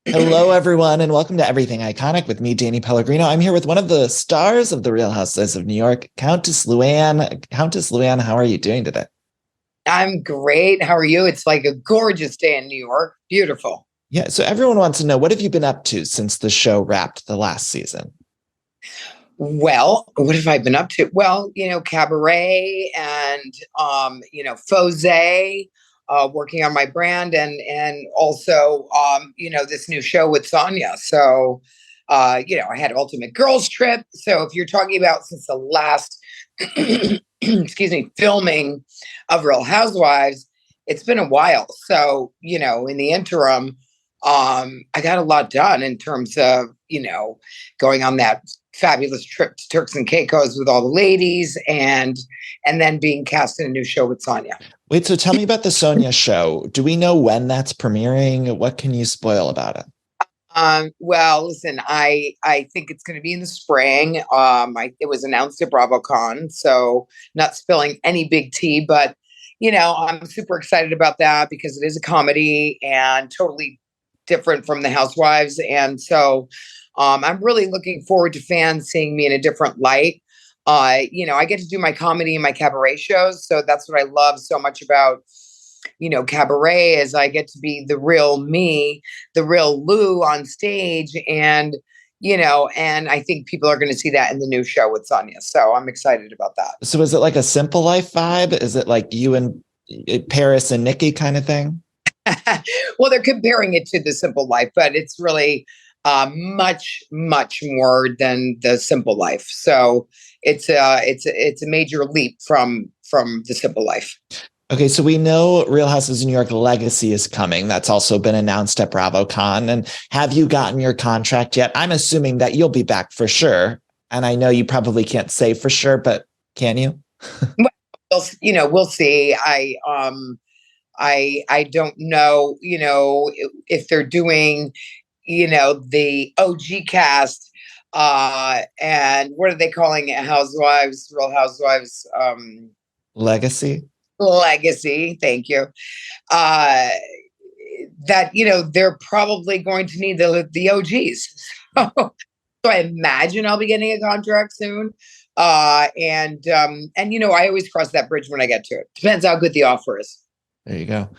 Hello, everyone, and welcome to Everything Iconic with me, Danny Pellegrino. I'm here with one of the stars of The Real Housewives of New York, Countess Luann. Countess Luann, how are you doing today? I'm great. How are you? It's like a gorgeous day in New York. Beautiful. Yeah, so everyone wants to know, what have you been up to since the show wrapped the last season? Well, what have I been up to? Well, cabaret and Fose, working on my brand and also this new show with Sonja. So I had Ultimate Girls Trip. So if you're talking about since the last excuse me, filming of Real Housewives, it's been a while. So, in the interim, I got a lot done in terms of, going on that fabulous trip to Turks and Caicos with all the ladies and then being cast in a new show with Sonja. Wait, so tell me about the Sonja show. Do we know when that's premiering? What can you spoil about it? Well, listen, I think it's going to be in the spring. It was announced at BravoCon, so not spilling any big tea, but I'm super excited about that because it is a comedy and totally different from the Housewives, and so I'm really looking forward to fans seeing me in a different light. I get to do my comedy and my cabaret shows, so that's what I love so much about cabaret is I get to be the real me, the real Lou on stage. And I think people are going to see that in the new show with Sonja. So I'm excited about that. So is it like a Simple Life vibe? Is it like you and Paris and Nikki kind of thing? Well, they're comparing it to the Simple Life, but it's really much, much more than the Simple Life. So it's a major leap from the Simple Life. Okay, so we know Real Houses of New York Legacy is coming. That's also been announced at BravoCon. And have you gotten your contract yet? I'm assuming that you'll be back for sure. And I know you probably can't say for sure, but can you? We'll see. I don't know, if they're doing, the OG cast, and what are they calling it? Housewives, Real Housewives, Legacy? Legacy. Thank you. Uh, that they're probably going to need the OGs. So I imagine I'll be getting a contract soon. And I always cross that bridge when I get to it. Depends how good the offer is. There you go.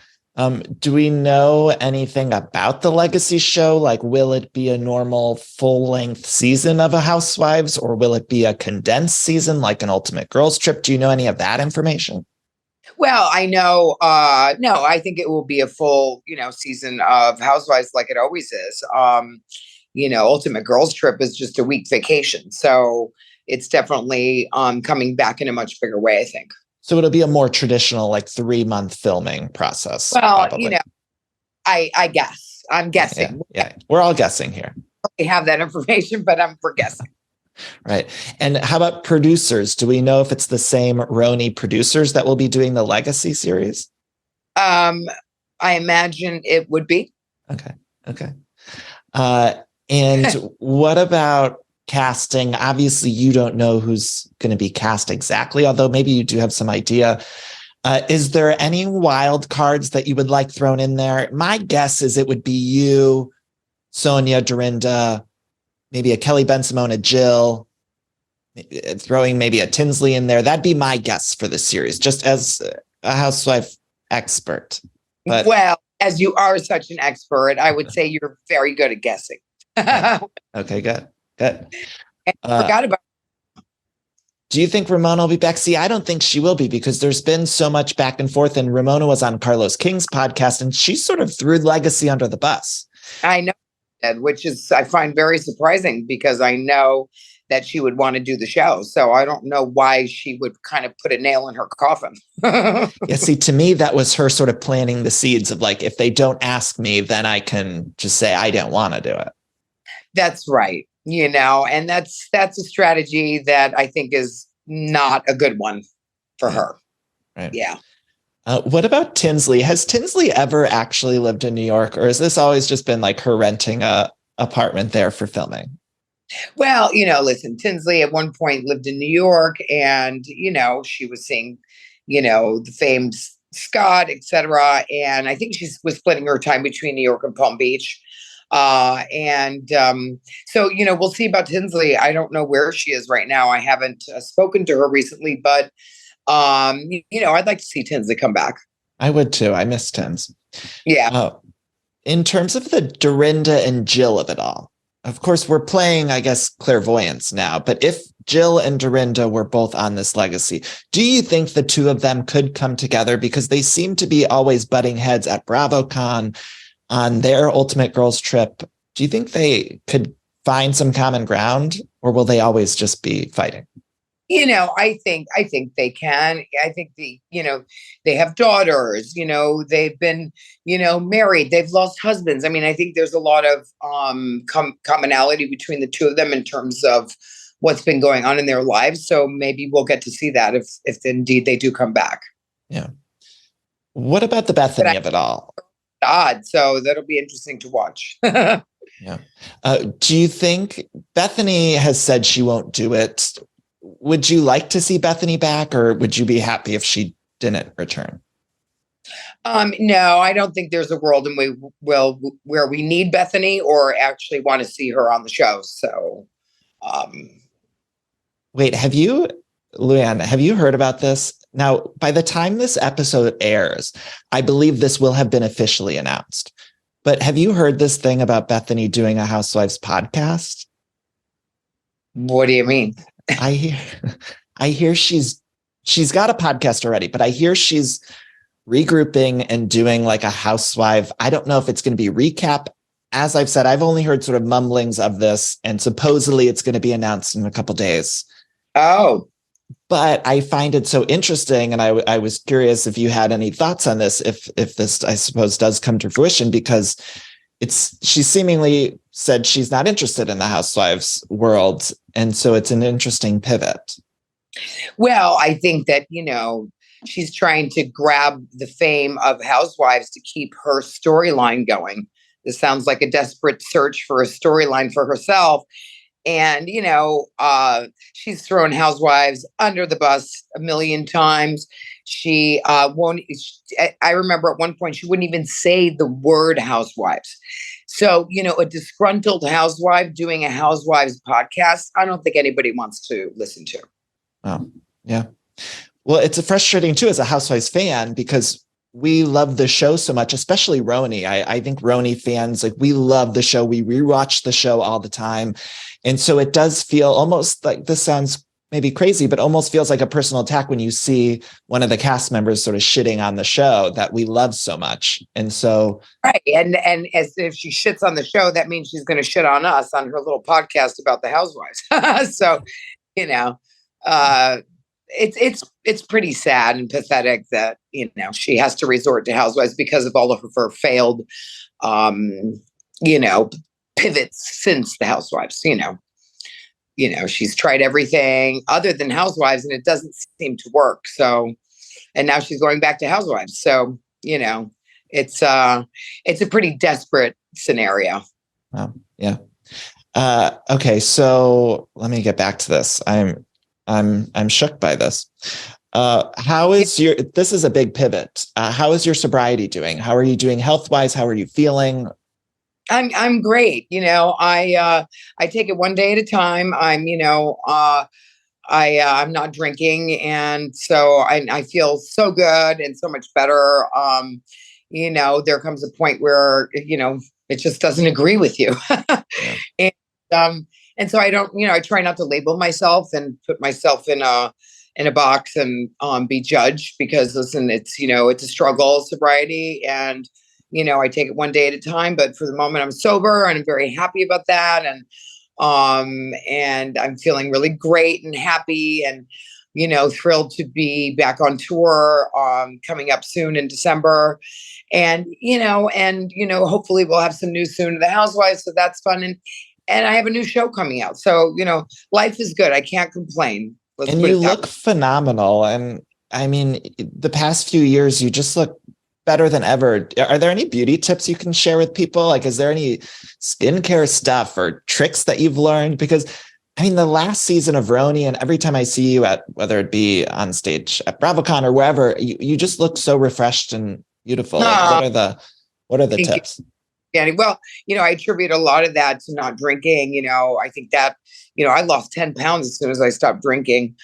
Do we know anything about the Legacy show? Like, will it be a normal full-length season of a Housewives, or will it be a condensed season like an Ultimate Girls Trip? Do you know any of that information? Well, I know, no, I think it will be a full, season of Housewives like it always is. Ultimate Girls Trip is just a week vacation. So it's definitely coming back in a much bigger way, I think. So it'll be a more traditional, like 3-month filming process, Well, probably. I guess. I'm Yeah, guessing. yeah. We're all guessing here. I have that information, but we're guessing. Right. And how about producers? Do we know if it's the same RHONY producers that will be doing the Legacy series? Um, I imagine it would be. Okay. Okay. Uh, and what about casting? Obviously, you don't know who's going to be cast exactly, although maybe you do have some idea. Is there any wild cards that you would like thrown in there? My guess is it would be you, Sonja, Dorinda, maybe a Kelly Ben-Simone, a Jill, throwing maybe a Tinsley in there. That'd be my guess for the series, just as a housewife expert. But Well, as you are such an expert, I would say you're very good at guessing. okay, And okay, good, good. I forgot about. Do you think Ramona will be back? See, I don't think she will be because there's been so much back and forth. And Ramona was on Carlos King's podcast and she sort of threw Legacy under the bus. I know, which is I find very surprising because I know that she would want to do the show. So I don't know why she would kind of put a nail in her coffin. Yeah, see, to me, that was her sort of planting the seeds of like, if they don't ask me, then I can just say I don't want to do it. That's right. And that's a strategy that I think is not a good one for Yeah, her. right. Yeah. What about Tinsley? Has Tinsley ever actually lived in New York, or has this always just been like her renting a apartment there for filming? Well, listen, Tinsley at one point lived in New York and, she was seeing, the famed Scott, et cetera. And I think she was splitting her time between New York and Palm Beach. So, we'll see about Tinsley. I don't know where she is right now. I haven't spoken to her recently, but, I'd like to see Tinsley come back. I would too. I miss Tins. Yeah. In terms of the Dorinda and Jill of it all, of course, we're playing, I guess, clairvoyance now. But if Jill and Dorinda were both on this legacy, do you think the two of them could come together? Because they seem to be always butting heads at BravoCon on their Ultimate Girls trip. Do you think they could find some common ground, or will they always just be fighting? I think they can. I think they have daughters, they've been, married, they've lost husbands. I mean, I think there's a lot of commonality between the two of them in terms of what's been going on in their lives. So maybe we'll get to see that if indeed they do come back. Yeah. What about the Bethenny of it all? Odd. So that'll be interesting to watch. Yeah. Do you think Bethenny has said she won't do it? Would you like to see Bethenny back, or would you be happy if she didn't return? No, I don't think there's a world where we need Bethenny or actually want to see her on the show. So, wait, Luann, have you heard about this? Now, by the time this episode airs, I believe this will have been officially announced. But have you heard this thing about Bethenny doing a Housewives podcast? What do you mean? I hear she's got a podcast already, but I hear she's regrouping and doing like a housewife. I don't know if it's going to be recap. As I've said, I've only heard sort of mumblings of this, and supposedly it's going to be announced in a couple days. Oh, but I find it so interesting, and I was curious if you had any thoughts on this, if this, I suppose, does come to fruition, because she seemingly said she's not interested in the housewives world. And so it's an interesting pivot. Well, I think that, she's trying to grab the fame of Housewives to keep her storyline going. This sounds like a desperate search for a storyline for herself. And, she's thrown Housewives under the bus a million times. She won't. I remember at one point she wouldn't even say the word Housewives. So, a disgruntled housewife doing a Housewives podcast, I don't think anybody wants to listen to. Oh, yeah. Well, it's frustrating too as a Housewives fan, because we love the show so much, especially RHONY. I think RHONY fans, like, we love the show. We rewatch the show all the time. And so it does feel almost like, this sounds maybe crazy, but almost feels like a personal attack when you see one of the cast members sort of shitting on the show that we love so much. And so, right. And as if she shits on the show, that means she's going to shit on us on her little podcast about the Housewives. So, it's pretty sad and pathetic that, she has to resort to Housewives because of all of her failed, pivots since the Housewives. She's tried everything other than Housewives, and it doesn't seem to work. So, and now she's going back to Housewives. So, it's a pretty desperate scenario. Oh, yeah. Okay. So let me get back to this. I'm shook by this. This is a big pivot. How is your sobriety doing? How are you doing health-wise? How are you feeling? I'm great. I take it one day at a time. I'm not drinking. And so I feel so good and so much better. There comes a point where, it just doesn't agree with you. Yeah. And so I don't, I try not to label myself and put myself in a box and be judged, because listen, it's a struggle, sobriety, and I take it one day at a time. But for the moment, I'm sober and I'm very happy about that. And I'm feeling really great and happy and, thrilled to be back on tour, coming up soon in December. And, hopefully we'll have some news soon to the Housewives. So that's fun. And I have a new show coming out. So, life is good. I can't complain. And you look phenomenal. And I mean, the past few years, you just look better than ever. Are there any beauty tips you can share with people? Like, is there any skincare stuff or tricks that you've learned? Because I mean, the last season of RHONY, and every time I see you at, whether it be on stage at BravoCon or wherever, you just look so refreshed and beautiful. Like, what are the tips? Yeah, well, I attribute a lot of that to not drinking. I think that, I lost 10 pounds as soon as I stopped drinking.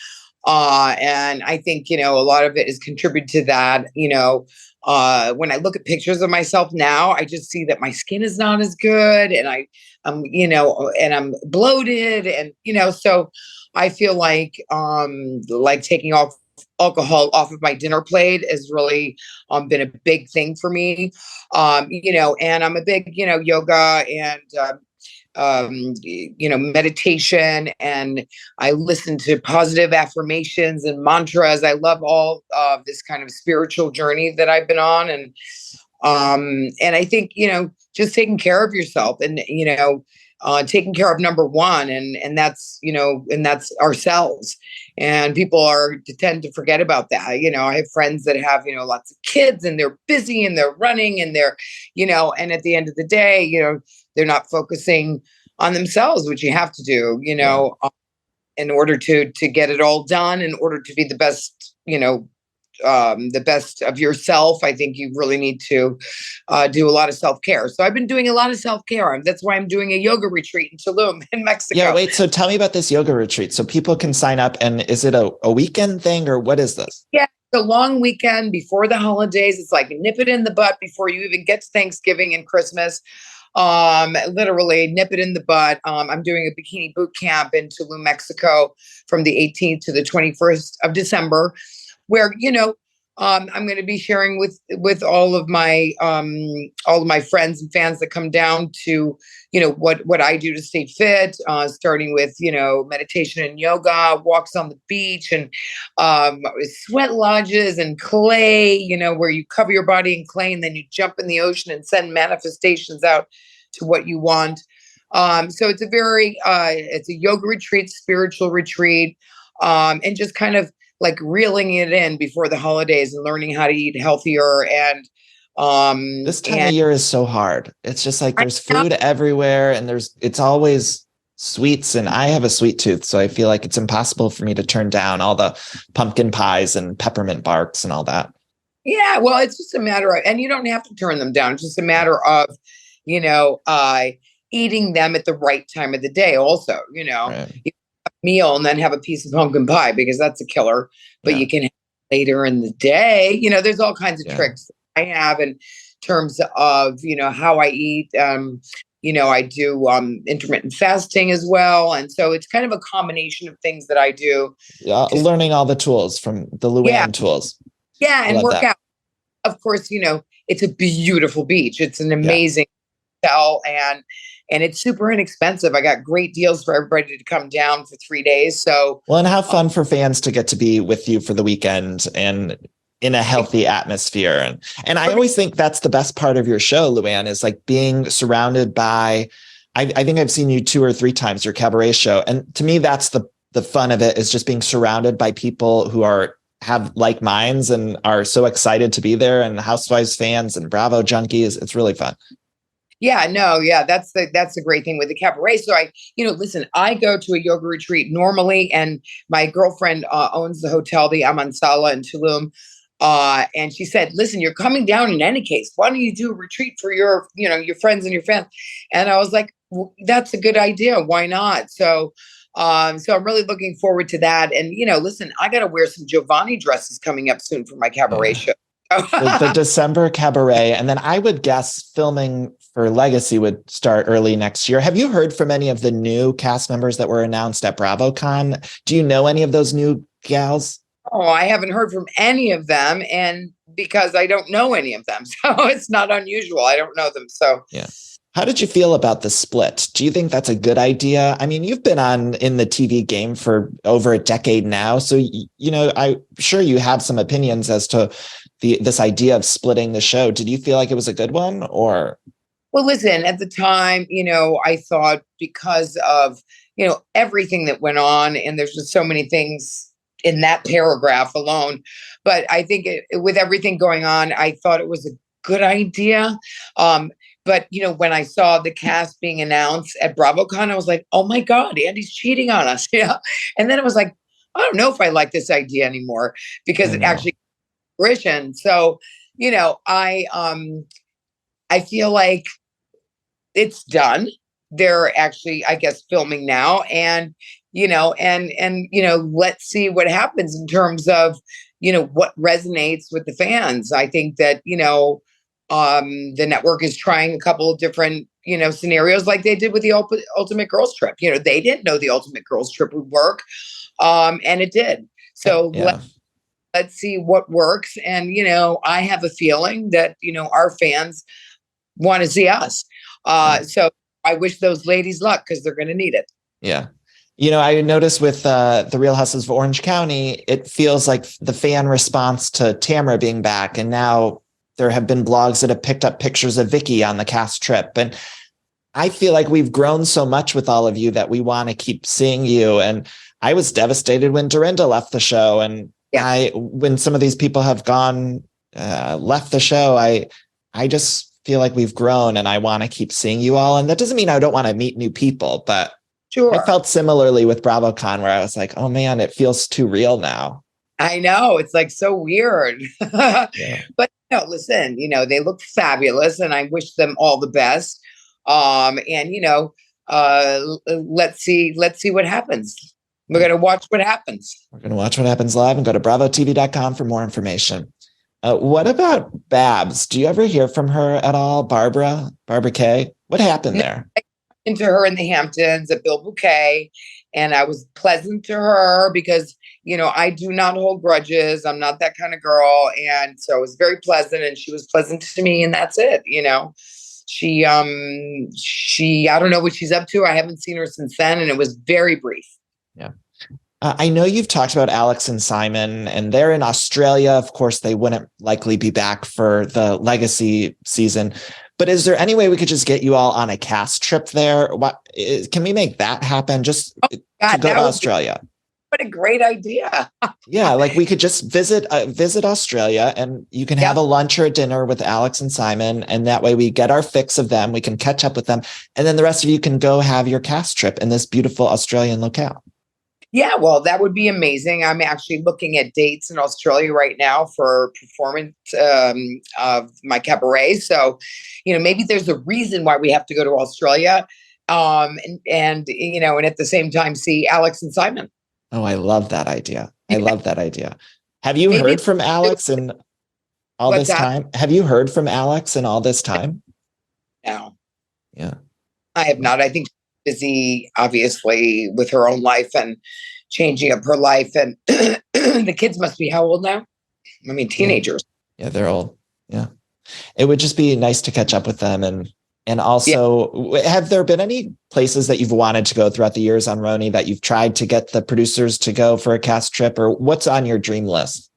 And I think, a lot of it is contributed to that. When I look at pictures of myself now, I just see that my skin is not as good, and and I'm bloated, and, so I feel like taking off alcohol off of my dinner plate has really been a big thing for me. And I'm a big, yoga and meditation, and I listen to positive affirmations and mantras. I love all of this kind of spiritual journey that I've been on. And I think, just taking care of yourself, and, taking care of number one, and that's ourselves. And people tend to forget about that. I have friends that have, lots of kids, and they're busy, and they're running, and they're, and at the end of the day, they're not focusing on themselves, which you have to do, in order to get it all done, in order to be the best, the best of yourself. I think you really need to do a lot of self-care. So I've been doing a lot of self-care. That's why I'm doing a yoga retreat in Tulum in Mexico. Yeah, wait. So tell me about this yoga retreat. So people can sign up, and is it a weekend thing, or what is this? Yeah, it's a long weekend before the holidays. It's like nip it in the butt before you even get to Thanksgiving and Christmas. Literally nip it in the butt. I'm doing a bikini boot camp in Tulum, Mexico from the 18th to the 21st of December, where, I'm going to be sharing with all of my friends and fans that come down to, what I do to stay fit, starting with, meditation and yoga, walks on the beach, and sweat lodges and clay, where you cover your body in clay, and then you jump in the ocean and send manifestations out to what you want. So it's it's a yoga retreat, spiritual retreat, and just kind of like reeling it in before the holidays and learning how to eat healthier. And this time of year is so hard. It's just like there's food everywhere, and it's always sweets, and I have a sweet tooth, so I feel like it's impossible for me to turn down all the pumpkin pies and peppermint barks and all that. Yeah, well, it's just a matter of, and you don't have to turn them down. It's just a matter of, eating them at the right time of the day. Also, Right. you have a meal and then have a piece of pumpkin pie, because that's a killer. But you can have it later in the day. There's all kinds of tricks I have in terms of, how I eat. I do intermittent fasting as well. And so it's kind of a combination of things that I do. Learning all the tools from the Luann tools. Yeah, and work out. Of course, it's a beautiful beach. It's an amazing hotel, and it's super inexpensive. I got great deals for everybody to come down for 3 days. So, well, and how fun for fans to get to be with you for the weekend and in a healthy atmosphere. And I always think that's the best part of your show, Luann, is like being surrounded by, I think I've seen you 2 or 3 times, your cabaret show. And to me, that's the fun of it, is just being surrounded by people who have like minds and are so excited to be there, and Housewives fans and Bravo junkies. It's really fun. Yeah, no, yeah, that's the great thing with the cabaret. So listen, I go to a yoga retreat normally, and my girlfriend owns the hotel, the Amansala in Tulum. And she said, listen, you're coming down in any case. Why don't you do a retreat for your friends and your family? And I was like, well, that's a good idea. Why not? So I'm really looking forward to that. And, listen, I got to wear some Giovanni dresses coming up soon for my cabaret show. the December cabaret. And then I would guess filming for Legacy would start early next year. Have you heard from any of the new cast members that were announced at BravoCon? Do you know any of those new gals? Oh, I haven't heard from any of them, and because I don't know any of them. So it's not unusual. I don't know them. So yeah. How did you feel about the split? Do you think that's a good idea? I mean, you've been in the TV game for over a decade now. So, I'm sure you have some opinions as to this idea of splitting the show. Did you feel like it was a good one, or? Well, listen, at the time, I thought, because of, everything that went on, and there's just so many things in that paragraph alone. But I think with everything going on, I thought it was a good idea. But, when I saw the cast being announced at BravoCon, I was like, oh my God, Andy's cheating on us. Yeah. And then it was like, I don't know if I like this idea anymore, because it actually fruition. So, I feel like it's done. They're actually, I guess, filming now, and let's see what happens in terms of what resonates with the fans. I think that the network is trying a couple of different scenarios, like they did with the Ultimate Girls Trip. They didn't know the Ultimate Girls Trip would work, and it did. So Yeah. let's see what works. And I have a feeling that our fans want to see us. So I wish those ladies luck, because they're going to need it. Yeah. I noticed with the Real Houses of Orange County, it feels like the fan response to Tamara being back. And now there have been blogs that have picked up pictures of Vicky on the cast trip. And I feel like we've grown so much with all of you that we want to keep seeing you. And I was devastated when Dorinda left the show. And when some of these people have gone, left the show, I just feel like we've grown, and I want to keep seeing you all. And that doesn't mean I don't want to meet new people, but sure. I felt similarly with BravoCon, where I was like, oh man, it feels too real now. I know, it's like so weird. Yeah. But listen, they look fabulous, and I wish them all the best. And let's see what happens. We're going to watch what happens. We're going to watch what happens live, and go to bravotv.com for more information. What about Babs? Do you ever hear from her at all? Barbara Kay? What happened there? I into her in the Hamptons at Bill Bouquet, and I was pleasant to her because I do not hold grudges. I'm not that kind of girl, and so it was very pleasant, and she was pleasant to me, and that's it. She I don't know what she's up to. I haven't seen her since then, and it was very brief. Yeah. I know you've talked about Alex and Simon, and they're in Australia. Of course, they wouldn't likely be back for the Legacy season. But is there any way we could just get you all on a cast trip there? Can we make that happen? Just to go to Australia. What a great idea. Yeah, like we could just visit Australia, and you can have a lunch or a dinner with Alex and Simon. And that way we get our fix of them. We can catch up with them. And then the rest of you can go have your cast trip in this beautiful Australian locale. Yeah, well, that would be amazing. I'm actually looking at dates in Australia right now for performance of my cabaret. So, maybe there's a reason why we have to go to Australia, and at the same time see Alex and Simon. Oh, I love that idea. I love that idea. Have you heard from Alex in all this time? Have you heard from Alex in all this time? No. Yeah. I have not. I think busy, obviously, with her own life and changing up her life. And the kids must be how old now? I mean, teenagers. Yeah, they're old. Yeah. It would just be nice to catch up with them. And also, have there been any places that you've wanted to go throughout the years on RHONY that you've tried to get the producers to go for a cast trip, or what's on your dream list?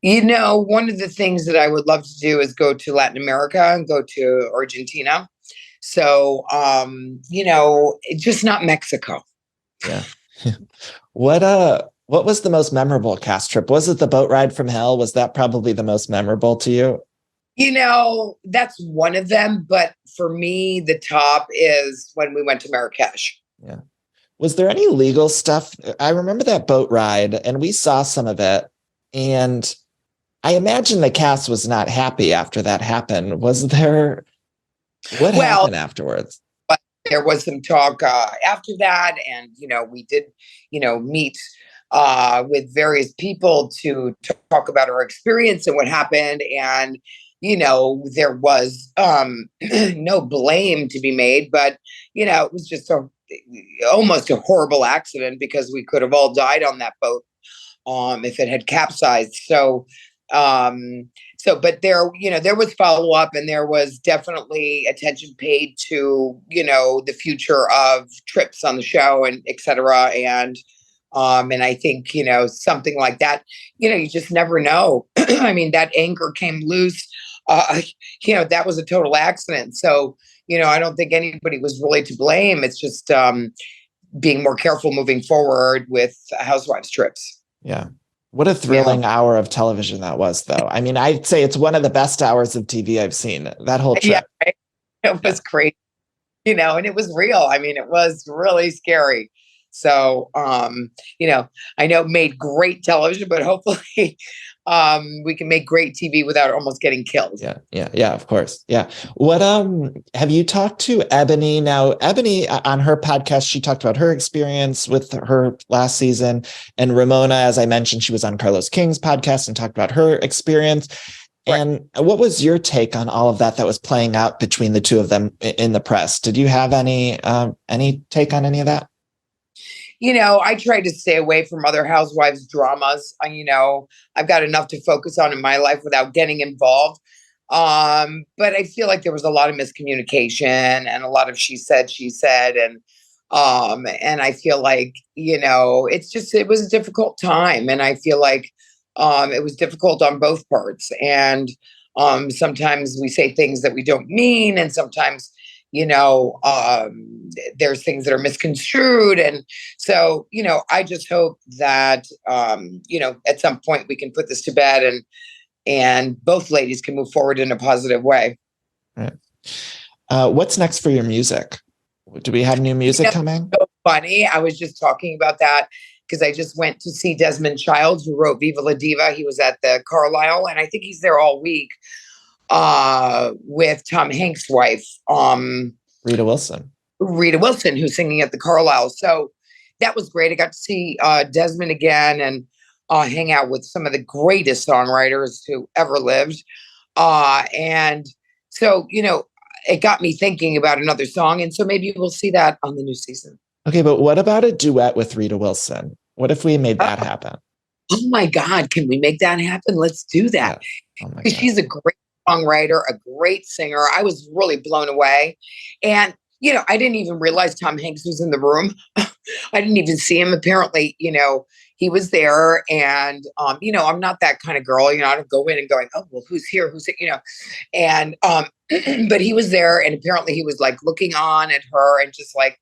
One of the things that I would love to do is go to Latin America and go to Argentina. So, just not Mexico. Yeah. What was the most memorable cast trip? Was it the boat ride from hell? Was that probably the most memorable to you? That's one of them. But for me, the top is when we went to Marrakesh. Yeah. Was there any legal stuff? I remember that boat ride, and we saw some of it. And I imagine the cast was not happy after that happened. Was there... What happened afterwards? But there was some talk after that. And, we did, meet with various people to talk about our experience and what happened. And, there was no blame to be made. But, it was just almost a horrible accident, because we could have all died on that boat if it had capsized. But there was follow up, and there was definitely attention paid to, the future of trips on the show, and et cetera. And I think, something like that, you just never know. I mean, that anchor came loose. That was a total accident. So, I don't think anybody was really to blame. It's just being more careful moving forward with Housewives trips. Yeah. What a thrilling hour of television that was, though. I mean, I'd say it's one of the best hours of TV I've seen, that whole trip. Yeah, it was great, and it was real. I mean, it was really scary. So, I know it made great television, but hopefully we can make great TV without almost getting killed. Yeah, of course. Yeah. What have you talked to Ebony? Now, Ebony on her podcast, she talked about her experience with her last season. And Ramona, as I mentioned, she was on Carlos King's podcast and talked about her experience. Right. And what was your take on all of that was playing out between the two of them in the press? Did you have any take on any of that? I tried to stay away from other housewives dramas. I've got enough to focus on in my life without getting involved. But I feel like there was a lot of miscommunication and a lot of she said, and I feel like, it was a difficult time. And I feel like it was difficult on both parts. And sometimes we say things that we don't mean, and sometimes there's things that are misconstrued. And so, I just hope that, at some point we can put this to bed and both ladies can move forward in a positive way. Right. What's next for your music? Do we have new music coming? So funny. I was just talking about that because I just went to see Desmond Child, who wrote Viva La Diva. He was at the Carlisle, and I think he's there all week. With Tom Hanks' wife, Rita Wilson, who's singing at the Carlisle. So that was great. I got to see Desmond again and hang out with some of the greatest songwriters who ever lived. And so, it got me thinking about another song. And so maybe we'll see that on the new season. Okay, but what about a duet with Rita Wilson? What if we made that happen? Oh my God, can we make that happen? Let's do that. Yeah. Oh my God. She's a great songwriter, a great singer. I was really blown away. And, I didn't even realize Tom Hanks was in the room. I didn't even see him. Apparently, he was there. And, I'm not that kind of girl. I don't go in and going, oh, well, who's here? And, but he was there. And apparently he was like looking on at her and just like,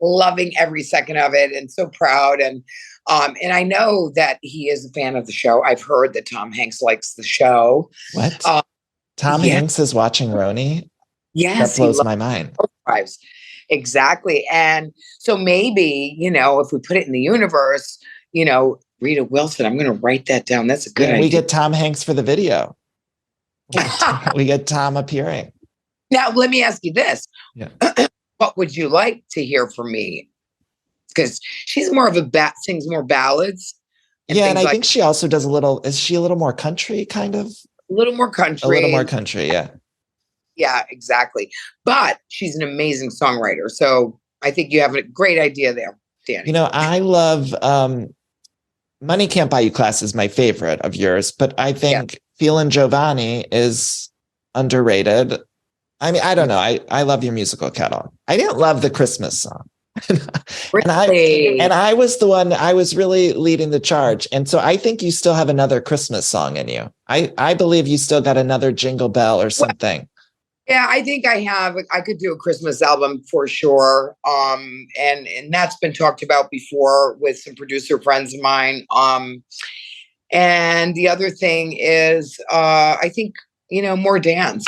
loving every second of it and so proud. And I know that he is a fan of the show. I've heard that Tom Hanks likes the show. What? Tom Hanks is watching RHONY? Yes. That blows my mind. Housewives. Exactly. And so maybe, if we put it in the universe, Rita Wilson, I'm going to write that down. That's a good idea. We get Tom Hanks for the video. We get Tom appearing. Now, let me ask you this. Yeah. What would you like to hear from me? Because she's more of sings more ballads. And I think she also does is she a little more country kind of? A little more country, yeah. Yeah, exactly. But she's an amazing songwriter. So I think you have a great idea there, Danny. I love Money Can't Buy You Class is my favorite of yours, but I think Feelin' Giovanni is underrated. I mean, I don't know. I love your musical catalog. I didn't love the Christmas song. Really? and I was the one, I was really leading the charge. And so I think you still have another Christmas song in you. I believe you still got another Jingle Bell or something. Yeah, I think I could do a Christmas album for sure. And that's been talked about before with some producer friends of mine. And the other thing is, I think, more dance.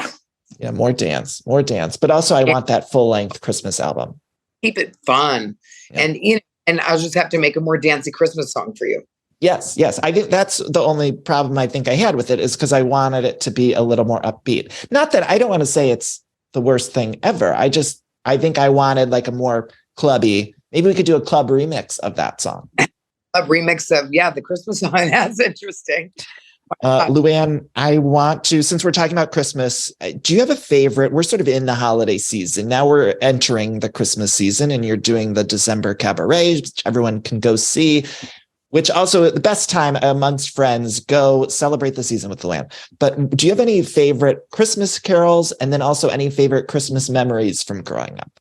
Yeah, more dance. But also I want that full length Christmas album. Keep it fun. Yeah. And I'll just have to make a more dancey Christmas song for you. Yes. I think that's the only problem I think I had with it is because I wanted it to be a little more upbeat. Not that I don't want to say it's the worst thing ever. I think I wanted like a more clubby, maybe we could do a club remix of that song. A remix of, the Christmas song. That's interesting. Luann, I want to, since we're talking about Christmas, do you have a favorite? We're sort of in the holiday season. Now we're entering the Christmas season and you're doing the December cabaret, which everyone can go see, which also the best time amongst friends, go celebrate the season with Luann. But do you have any favorite Christmas carols and then also any favorite Christmas memories from growing up?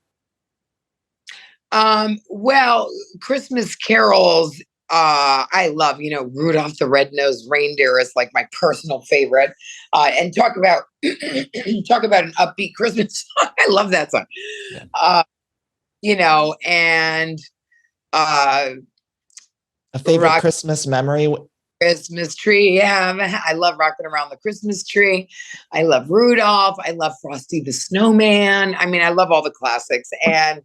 Well, Christmas carols, I love, Rudolph the Red-Nosed Reindeer is like my personal favorite. And talk about an upbeat Christmas song. I love that song. Yeah. And a favorite Christmas memory? Christmas tree. Yeah, I love rocking around the Christmas tree. I love Rudolph. I love Frosty the Snowman. I mean, I love all the classics. And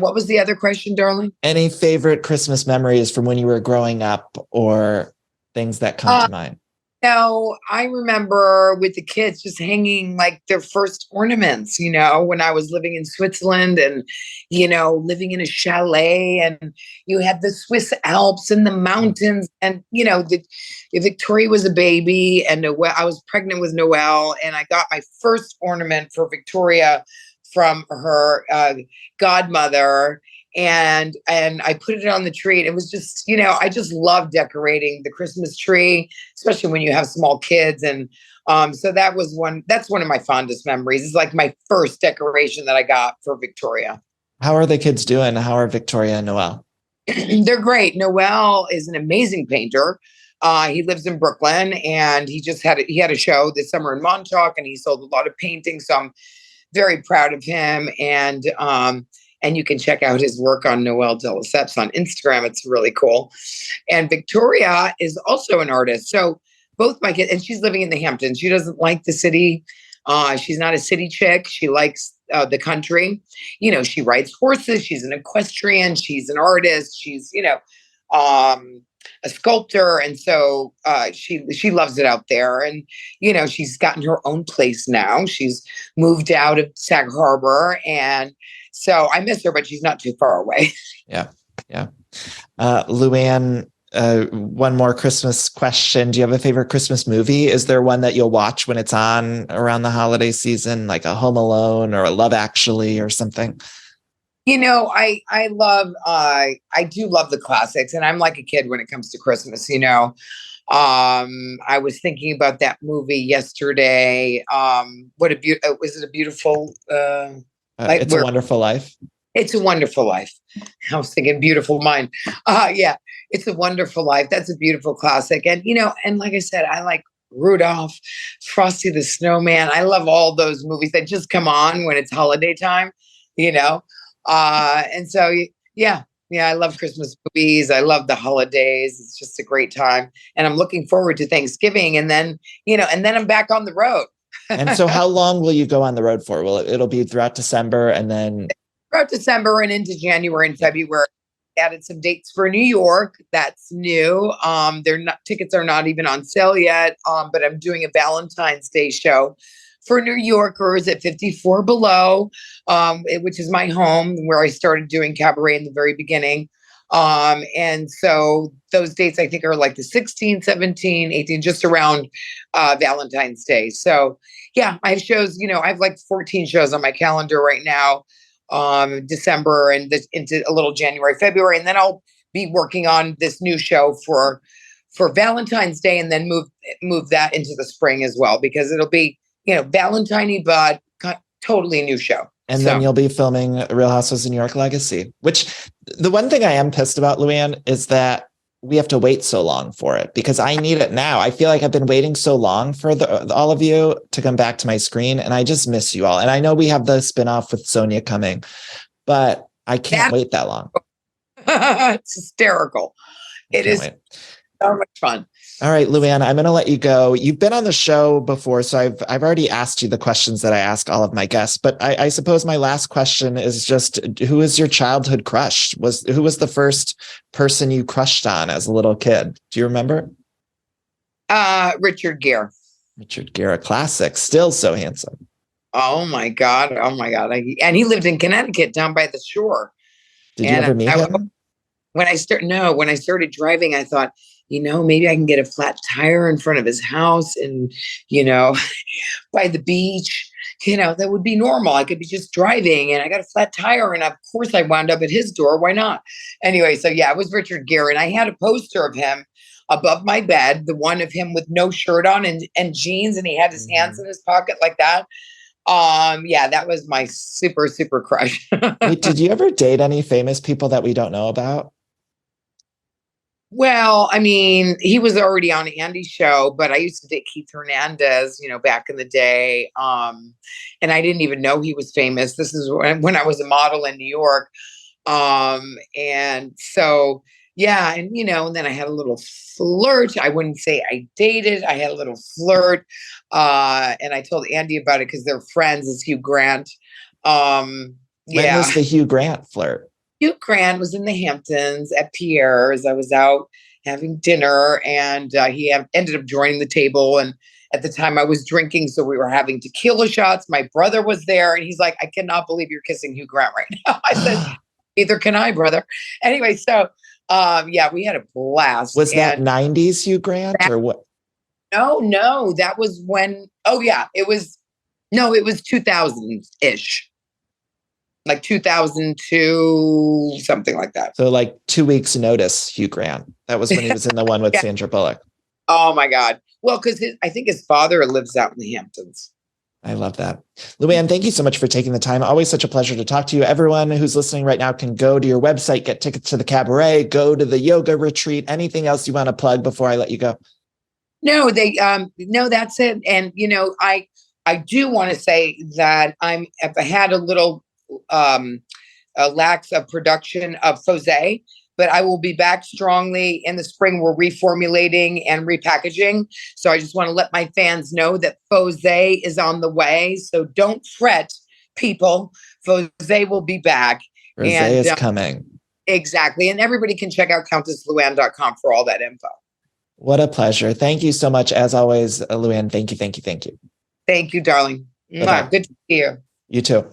what was the other question, darling? Any favorite Christmas memories from when you were growing up or Things that come to mind. No, I remember with the kids just hanging like their first ornaments, when I was living in Switzerland and, living in a chalet, and you had the Swiss Alps and the mountains, and, Victoria was a baby, and I was pregnant with Noelle, and I got my first ornament for Victoria from her godmother. And I put it on the tree, and it was just, I just love decorating the Christmas tree, especially when you have small kids. And so that's one of my fondest memories. It's like my first decoration that I got for Victoria. How are the kids doing? How are Victoria and Noelle? They're great. Noelle is an amazing painter. He lives in Brooklyn, and he had a show this summer in Montauk, and he sold a lot of paintings. So I'm very proud of him. And you can check out his work on Noelle de Lesseps on Instagram. It's really cool. And Victoria is also an artist. So both my kids, and she's living in the Hamptons. She doesn't like the city. She's not a city chick. She likes the country. She rides horses. She's an equestrian. She's an artist. She's, a sculptor. And so she loves it out there. And, she's gotten her own place now. She's moved out of Sag Harbor, and so I miss her, but she's not too far away. Yeah. Luann, one more Christmas question. Do you have a favorite Christmas movie? Is there one that you'll watch when it's on around the holiday season, like a Home Alone or a Love Actually or something? I do love the classics, and I'm like a kid when it comes to Christmas. I was thinking about that movie yesterday. Was it a beautiful? It's a Wonderful Life. It's a Wonderful Life. I was thinking Beautiful Mind. Yeah, It's a Wonderful Life. That's a beautiful classic. And, and like I said, I like Rudolph, Frosty the Snowman. I love all those movies that just come on when it's holiday time, And so, yeah, I love Christmas movies. I love the holidays. It's just a great time. And I'm looking forward to Thanksgiving. And then, and then I'm back on the road. And so how long will you go on the road for? It'll be throughout December and then throughout December and into January and February. Added some dates for New York. That's new. Tickets are not even on sale yet. But I'm doing a Valentine's Day show for New Yorkers at 54 Below, which is my home where I started doing cabaret in the very beginning. And so those dates I think are like the 16, 17, 18, just around Valentine's Day. So yeah, I have shows, I have like 14 shows on my calendar right now, December and into a little January, February. And then I'll be working on this new show for Valentine's Day, and then move that into the spring as well, because it'll be, Valentine-y, but totally a new show. And then you'll be filming Real Housewives of New York Legacy, which the one thing I am pissed about, Luann, is that we have to wait so long for it, because I need it now. I feel like I've been waiting so long for all of you to come back to my screen, and I just miss you all. And I know we have the spinoff with Sonja coming, but I can't wait that long. It's hysterical. It is so much fun. All right, Luann, I'm going to let you go. You've been on the show before, so I've already asked you the questions that I ask all of my guests. But I suppose my last question is just, who is your childhood crush? Who was the first person you crushed on as a little kid? Do you remember? Richard Gere. Richard Gere, a classic, still so handsome. Oh my God. And he lived in Connecticut down by the shore. Did you ever meet him? When I started driving, I thought, maybe I can get a flat tire in front of his house and, by the beach, that would be normal. I could be just driving and I got a flat tire, and of course I wound up at his door. Why not? Anyway, so yeah, it was Richard Gere, and I had a poster of him above my bed, the one of him with no shirt on and jeans, and he had his hands in his pocket like that. Yeah, that was my super, super crush. Wait, did you ever date any famous people that we don't know about? Well, I mean, he was already on Andy's show, but I used to date Keith Hernandez, back in the day. And I didn't even know he was famous. This is when I was a model in New York. And so, yeah. And, and then I had a little flirt. I wouldn't say I dated. I had a little flirt. And I told Andy about it because they're friends, as Hugh Grant. When was the Hugh Grant flirt? Hugh Grant was in the Hamptons at Pierre's. I was out having dinner, and he ended up joining the table. And at the time I was drinking, so we were having tequila shots. My brother was there, and he's like, I cannot believe you're kissing Hugh Grant right now. I said, neither can I, brother. Anyway, so yeah, we had a blast. Was that 90s Hugh Grant or what? No, that was when, oh yeah, it was 2000-ish. Like 2002, something like that. So like 2 weeks notice, Hugh Grant. That was when he was in the one with Yeah. Sandra Bullock. Oh my God. Well, because I think his father lives out in the Hamptons. I love that. Luann, thank you so much for taking the time. Always such a pleasure to talk to you. Everyone who's listening right now can go to your website, get tickets to the cabaret, go to the yoga retreat. Anything else you want to plug before I let you go? No, no, that's it. And, I do want to say that I've had a little a lax of production of Fosé, but I will be back strongly in the spring. We're reformulating and repackaging. So I just want to let my fans know that Fosé is on the way. So don't fret, people. Fosé will be back. Rosé is coming. Exactly. And everybody can check out CountessLuann.com for all that info. What a pleasure. Thank you so much. As always, Luann, thank you. Thank you, darling. Bye-bye. Good to see you. You too.